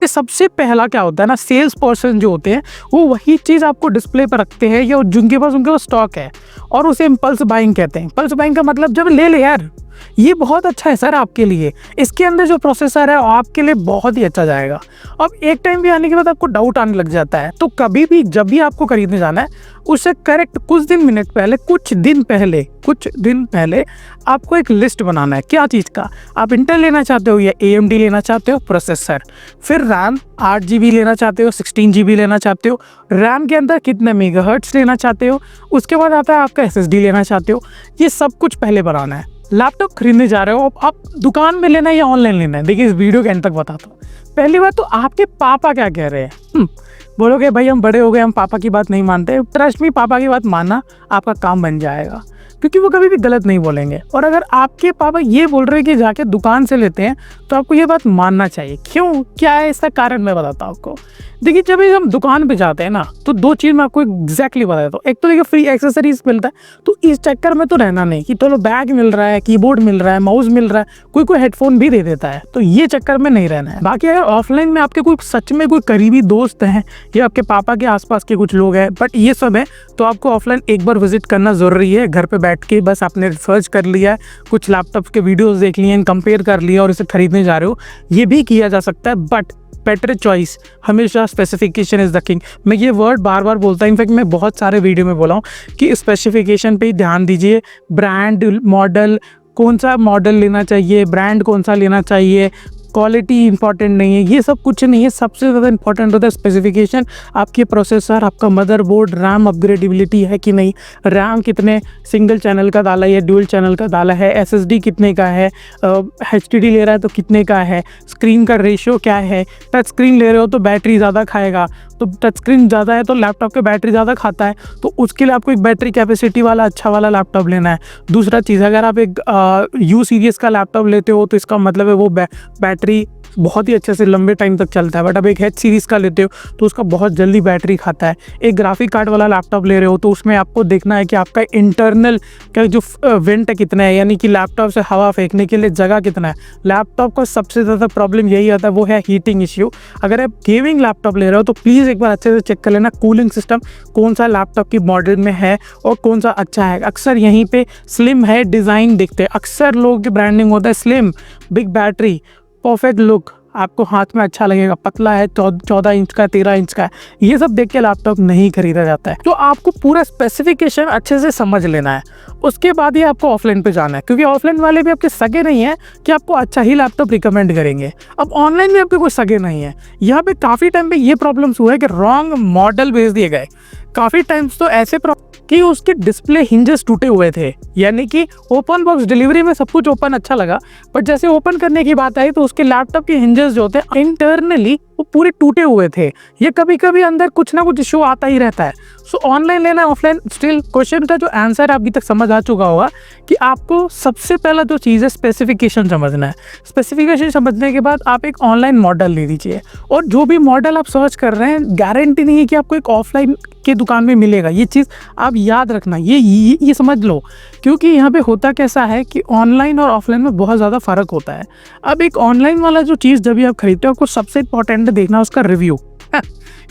ये सबसे पहला क्या होता है ना, सेल्स पर्सन जो होते हैं वो वही चीज़ आपको डिस्प्ले पर रखते हैं या जिनके पास उनके पास स्टॉक है, और उसे इम्पल्स बाइंग कहते हैं। इम्पल्स बाइंग का मतलब जब ले यार, ये बहुत अच्छा है सर आपके लिए, इसके अंदर जो प्रोसेसर है आपके लिए बहुत ही अच्छा जाएगा। अब एक टाइम भी आने के बाद आपको डाउट आने लग जाता है, तो कभी भी जब भी आपको खरीदने जाना है उससे करेक्ट कुछ दिन पहले आपको एक लिस्ट बनाना है। क्या चीज़ का, आप इंटेल लेना चाहते हो या AMD लेना चाहते हो प्रोसेसर, फिर रैम 8 GB लेना चाहते हो, 16 GB लेना चाहते हो, रैम के अंदर कितने मेगाहर्ट्ज़ लेना चाहते हो, उसके बाद आता है आपका SSD लेना चाहते हो। ये सब कुछ पहले बनाना है। लैपटॉप खरीदने जा रहे हो, आप दुकान में लेना है या ऑनलाइन लेना है, देखिए इस वीडियो के एंड तक बताता हूँ। पहली बात तो आपके पापा क्या कह रहे हैं। बोलोगे भाई हम बड़े हो गए, हम पापा की बात नहीं मानते। ट्रस्ट मी, पापा की बात मानना आपका काम बन जाएगा, क्योंकि वो कभी भी गलत नहीं बोलेंगे। और अगर आपके पापा ये बोल रहे हैं कि जाके दुकान से लेते हैं, तो आपको ये बात मानना चाहिए। क्यों, क्या है इसका कारण, मैं बताता हूँ आपको। देखिए जब हम दुकान पे जाते हैं ना, तो दो चीज़ मैं आपको एग्जैक्टली बता देता हूँ। एक तो देखिए फ्री एक्सेसरीज मिलता है, तो इस चक्कर में तो रहना नहीं कि चलो बैग मिल रहा है, कीबोर्ड मिल रहा है, माउस मिल रहा है, कोई हेडफोन भी दे देता है, तो ये चक्कर में नहीं रहना है। बाकी अगर ऑफलाइन में आपके कोई सच में कोई करीबी दोस्त हैं या आपके पापा के आसपास के कुछ लोग हैं, बट ये सब है, तो आपको ऑफलाइन एक बार विजिट करना ज़रूरी है। घर पे बैठ के बस आपने रिसर्च कर लिया है, कुछ लैपटॉप के वीडियोस देख लिए, कंपेयर कर लिया और इसे खरीदने जा रहे हो, ये भी किया जा सकता है। बट बेटर चॉइस हमेशा स्पेसिफिकेशन इज़ द किंग। मैं ये वर्ड बार बार बोलता हूँ, इनफैक्ट मैं बहुत सारे वीडियो में बोला हूँ कि स्पेसिफिकेशन पे ध्यान दीजिए। ब्रांड, मॉडल, कौन सा मॉडल लेना चाहिए, ब्रांड कौन सा लेना चाहिए, क्वालिटी इंपॉर्टेंट नहीं है, ये सब कुछ नहीं है। सबसे ज़्यादा इंपॉर्टेंट होता है स्पेसिफिकेशन, आपके प्रोसेसर, आपका मदरबोर्ड, रैम अपग्रेडेबिलिटी है कि नहीं, रैम कितने सिंगल चैनल का डाला है, ड्यूल चैनल का डाला है, SSD कितने का है, HDD ले रहा है तो कितने का है, स्क्रीन का रेशियो क्या है। टच स्क्रीन ले रहे हो तो बैटरी ज़्यादा खाएगा, तो टच स्क्रीन ज़्यादा है तो लैपटॉप की बैटरी ज़्यादा खाता है, तो उसके लिए आपको एक बैटरी कैपेसिटी वाला अच्छा वाला लैपटॉप लेना है। दूसरा चीज़, अगर आप एक U सीरीज़ का लैपटॉप लेते हो तो इसका मतलब है वो बैटरी बहुत ही अच्छे से लंबे टाइम तक चलता है। बट अब एक H सीरीज़ का लेते हो तो उसका बहुत जल्दी बैटरी खाता है। एक ग्राफिक कार्ड वाला लैपटॉप ले रहे हो तो उसमें आपको देखना है कि आपका इंटरनल का जो वेंट है कितना है, यानी कि लैपटॉप से हवा फेंकने के लिए जगह कितना है। लैपटॉप का सबसे ज़्यादा प्रॉब्लम यही आता है, वो है हीटिंग इश्यू। अगर आप गेमिंग लैपटॉप ले रहे हो तो प्लीज़ एक बार अच्छे से चेक कर लेना कूलिंग सिस्टम कौन सा लैपटॉप की मॉडल में है और कौन सा अच्छा है। अक्सर यहीं पे स्लिम है डिज़ाइन दिखते हैं, अक्सर लोगों की ब्रांडिंग होता है slim, big battery, perfect look, आपको हाथ में अच्छा लगेगा, पतला है, 14 इंच का, 13 इंच का है, ये सब देख के लैपटॉप नहीं खरीदा जाता है। तो आपको पूरा स्पेसिफिकेशन अच्छे से समझ लेना है, उसके बाद ही आपको ऑफलाइन पे जाना है, क्योंकि ऑफलाइन वाले भी आपके सगे नहीं है कि आपको अच्छा ही लैपटॉप रिकमेंड करेंगे। अब ऑनलाइन में आपके कोई सगे नहीं है। यहाँ पे काफ़ी टाइम पे ये प्रॉब्लम्स हुआ है कि रॉन्ग मॉडल भेज दिए गए। काफ़ी टाइम्स तो ऐसे कि उसके डिस्प्ले हिंजेस टूटे हुए थे, यानी कि ओपन बॉक्स डिलीवरी में सब कुछ ओपन अच्छा लगा, बट जैसे ओपन करने की बात आई तो उसके लैपटॉप के हिंजेस जो होते हैं इंटरनली वो पूरे टूटे हुए थे। ये कभी कभी अंदर कुछ ना कुछ इशू आता ही रहता है। सो ऑनलाइन लेना ऑफलाइन, स्टिल क्वेश्चन का जो आंसर अभी तक समझ आ चुका होगा कि आपको सबसे पहला जो चीज़ है स्पेसिफिकेशन समझना है। स्पेसिफिकेशन समझने के बाद आप एक ऑनलाइन मॉडल ले लीजिए, और जो भी मॉडल आप सर्च कर रहे हैं गारंटी नहीं है कि आपको एक ऑफलाइन के दुकान में मिलेगा। ये चीज़ आप याद रखना, ये समझ लो, क्योंकि यहाँ पे होता कैसा है कि ऑनलाइन और ऑफलाइन में बहुत ज़्यादा फ़र्क होता है। अब एक ऑनलाइन वाला जो चीज़ जब भी आप खरीदते हो, आपको सबसे इंपॉर्टेंट देखना उसका रिव्यू।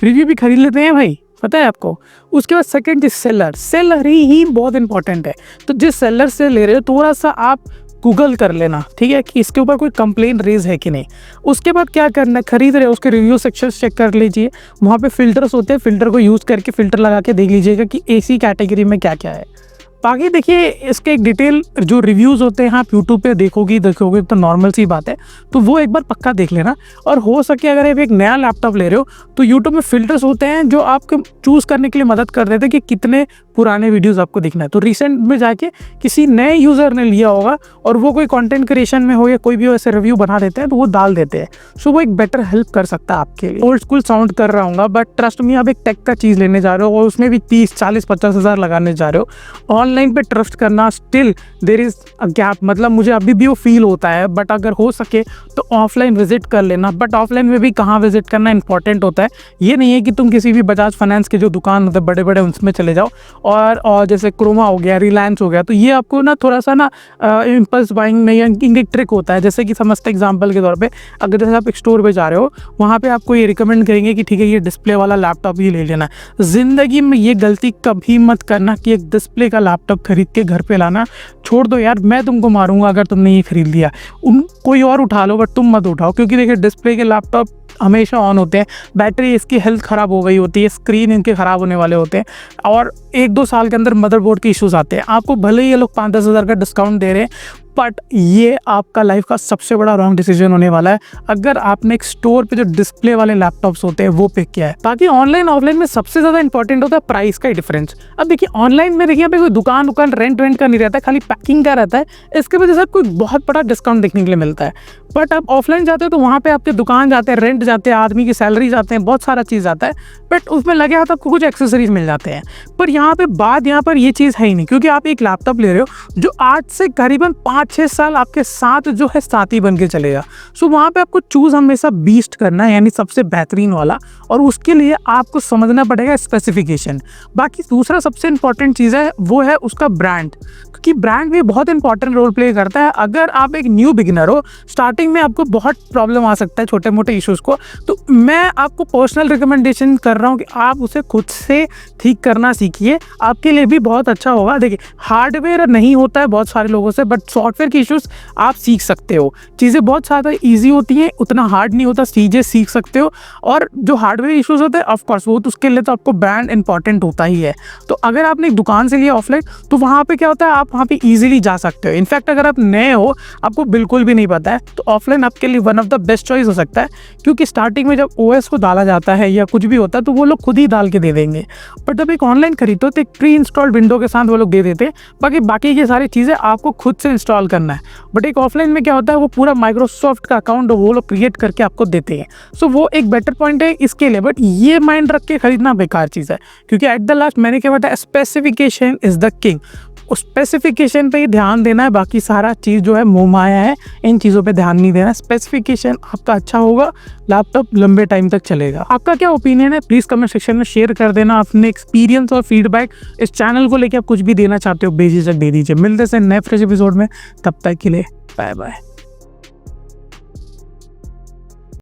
रिव्यू भी खरीद लेते हैं भाई, पता है आपको। उसके बाद सेकंड चीज़ सेलर ही बहुत इंपॉर्टेंट है। तो जिस सेलर से ले रहे हो थोड़ा सा आप गूगल कर लेना, ठीक है, कि इसके ऊपर कोई कंप्लेन रेज है कि नहीं। उसके बाद क्या करना है, खरीद रहे हो उसके रिव्यू सेक्शन चेक कर लीजिए, वहाँ पे फिल्टर्स होते हैं, फिल्टर को यूज़ करके फिल्टर लगा के देख लीजिएगा कि AC कैटेगरी में क्या क्या है। बाकी देखिए इसके एक डिटेल जो रिव्यूज़ होते हैं आप यूट्यूब पे देखोगे तो नॉर्मल सी बात है, तो वो एक बार पक्का देख लेना। और हो सके अगर आप एक नया लैपटॉप ले रहे हो तो यूट्यूब में फिल्टर्स होते हैं जो आपको चूज़ करने के लिए मदद कर देते हैं कि कितने पुराने वीडियोज़ आपको दिखना है। तो रिसेंट में जाके किसी नए यूज़र ने लिया होगा और वो कोई कंटेंट क्रिएशन में हो या कोई भी वैसे रिव्यू बना देते हैं तो वो डाल देते हैं। सो वो एक बेटर हेल्प कर सकता है आपके लिए। ओल्ड स्कूल साउंड कर रहा हूँ, बट ट्रस्ट मी आप एक टेक का चीज़ लेने जा रहे हो और उसमें भी 30, 40, 50 हज़ार लगाने जा रहे हो। ऑनलाइन पे ट्रस्ट करना still there is a gap, मतलब मुझे अभी भी वो फील होता है। बट अगर हो सके तो ऑफलाइन विजिट कर लेना। बट ऑफलाइन में भी कहाँ विजिट करना इंपॉर्टेंट होता है। ये नहीं है कि तुम किसी भी बजाज फाइनेंस के जो दुकान होते हैं बड़े बड़े उसमें चले जाओ और जैसे क्रोमा हो गया, रिलायंस हो गया, तो ये आपको ना थोड़ा सा ना इम्पल्स बाइंग में या एक ट्रिक होता है। जैसे कि समझते एग्जाम्पल के तौर पे, अगर जैसे आप एक स्टोर पे जा रहे हो, वहाँ पे आपको ये रिकमेंड करेंगे कि ठीक है ये डिस्प्ले वाला लैपटॉप ही ले लेना है। ज़िंदगी में ये गलती कभी मत करना कि एक डिस्प्ले का लैपटॉप खरीद के घर पे लाना। छोड़ दो यार, मैं तुमको मारूंगा अगर तुमने ये खरीद लिया। कोई और उठा लो बट तुम मत उठाओ, क्योंकि देखिए डिस्प्ले के लैपटॉप हमेशा ऑन होते हैं, बैटरी इसकी हेल्थ ख़राब हो गई होती है, स्क्रीन इनके ख़राब होने वाले होते हैं, और 1-2 साल के अंदर मदरबोर्ड के इश्यूज़ आते हैं। आपको भले ही ये लोग 5-10 हज़ार का डिस्काउंट दे रहे हैं, बट ये आपका लाइफ का सबसे बड़ा रॉन्ग डिसीजन होने वाला है अगर आपने एक स्टोर पे जो डिस्प्ले वाले लैपटॉप्स होते हैं वो पिक किया है। बाकी ऑनलाइन ऑफलाइन में सबसे ज़्यादा इंपॉर्टेंट होता है प्राइस का डिफरेंस। अब देखिए ऑनलाइन में देखिए यहाँ पे कोई दुकान रेंट का नहीं रहता है, खाली पैकिंग का रहता है। इसके वजह से कोई बहुत बड़ा डिस्काउंट देखने के लिए मिलता है। बट आप ऑफलाइन जाते हो तो वहाँ पे आपके दुकान जाते हैं, रेंट जाते हैं, आदमी की सैलरी जाते हैं, बहुत सारा चीज़ आता है, बट उसमें लगे हाथ आपको कुछ एक्सेसरीज मिल जाते हैं। पर यहाँ पर ये चीज़ है ही नहीं, क्योंकि आप एक लैपटॉप ले रहे हो जो आज से करीबन 5-6 साल आपके साथ जो है साथी बन के चलेगा। सो वहाँ पे आपको चूज़ हमेशा बीस्ट करना है, यानी सबसे बेहतरीन वाला, और उसके लिए आपको समझना पड़ेगा स्पेसिफिकेशन। बाकी दूसरा सबसे इंपॉर्टेंट चीज़ है वो है उसका ब्रांड, क्योंकि ब्रांड भी बहुत इंपॉर्टेंट रोल प्ले करता है। अगर आप एक न्यू बिगिनर हो, स्टार्टिंग में आपको बहुत प्रॉब्लम आ सकता है छोटे मोटे इश्यूज़ को, तो मैं आपको पर्सनल रिकमेंडेशन कर रहा हूँ कि आप उसे खुद से ठीक करना सीखिए, आपके लिए भी बहुत अच्छा होगा। देखिए हार्डवेयर नहीं होता है बहुत सारे लोगों से, बट सॉफ्टवेयर के इश्यूज़ आप सीख सकते हो। चीज़ें बहुत ज़्यादा ईजी होती हैं, उतना हार्ड नहीं होता, चीज़ें सीख सकते हो। और जो हार्डवेयर इश्यूज़ होते हैं ऑफकोर्स वो तो उसके लिए तो आपको ब्रांड इंपॉर्टेंट होता ही है। तो अगर आपने एक दुकान से लिया ऑफलाइन, तो वहाँ पे क्या होता है, आप वहाँ पे ईजिली जा सकते हो। इनफैक्ट अगर आप नए हो, आपको बिल्कुल भी नहीं पता है, तो ऑफलाइन आपके लिए one of the best choice हो सकता है, क्योंकि स्टार्टिंग में जब ओएस को डाला जाता है या कुछ भी होता है तो वो लोग खुद ही डाल के दे देंगे। बट जब एक ऑनलाइन खरीदो तो एक प्री इंस्टॉल्ड विंडो के साथ वो लोग दे देते हैं, बाकी की सारी चीज़ें आपको खुद से इंस्टॉल करना है। बट एक ऑफलाइन में क्या होता है, वो पूरा माइक्रोसॉफ्ट का अकाउंट वो लोग क्रिएट करके आपको देते हैं। सो वो एक बेटर पॉइंट है इसके लिए। बट ये माइंड रख के खरीदना बेकार चीज़ है, क्योंकि एट द लास्ट मैंने क्या बताया, स्पेसिफिकेशन इज़ द किंग। उस स्पेसिफिकेशन पे ही ध्यान देना है, बाकी सारा चीज़ जो है मोह माया है, इन चीज़ों पे ध्यान नहीं देना। स्पेसिफिकेशन आपका अच्छा होगा, लैपटॉप लंबे टाइम तक चलेगा। आपका क्या ओपिनियन है, प्लीज़ कमेंट सेक्शन में शेयर कर देना अपने एक्सपीरियंस और फीडबैक। इस चैनल को लेके आप कुछ भी देना चाहते हो बेझिझक दे दीजिए। मिलते हैं नए फ्रेश एपिसोड में, तब तक के लिए बाय बाय।